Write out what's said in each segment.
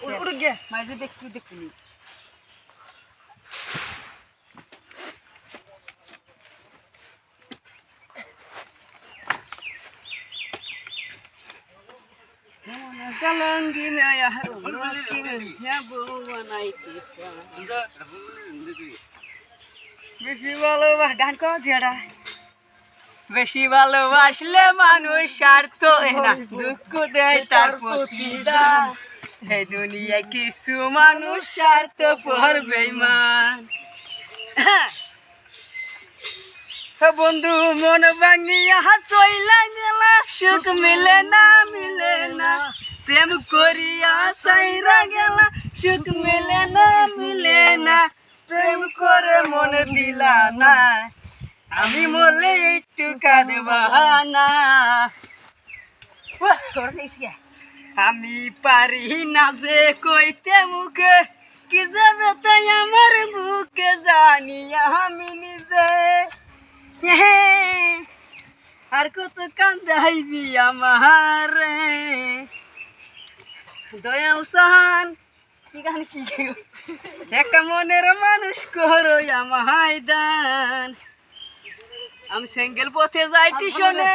উড় গে মাঝে দেখলি कलंगी में यार की है बुवनाई की বেশি ভালোবাস গান কো ছেড়া বেশি ভালোবাসলে মানুষ স্বার্থ না দুঃখ দেয় তার প্রতিদান এই দুনিয়ায় কিছু মানুষ স্বার্থ পর বেঈমান বন্ধু মন ভাঙিয়া চইলা গেলা সুখ মিলে না প্রেম করিয়া সাইরা গেলা সুখ মিলে না প্রেম করে মন দিলা না আমি মরলে একটু কাঁদবা না আমি পারি না যে কইতে মুখে কি যাবে তাই আমার বুকে জানি আমি নিজে আর কত কান্দাইবি আমার দয়াল সাহান কি গান কি একটা মনের মানুষ করো আমায় দান আমি সিঙ্গেল পথে যাই টিউশনে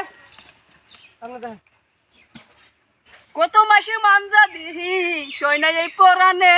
কত মাসে মানজা দিহি সই নাই এই পরানে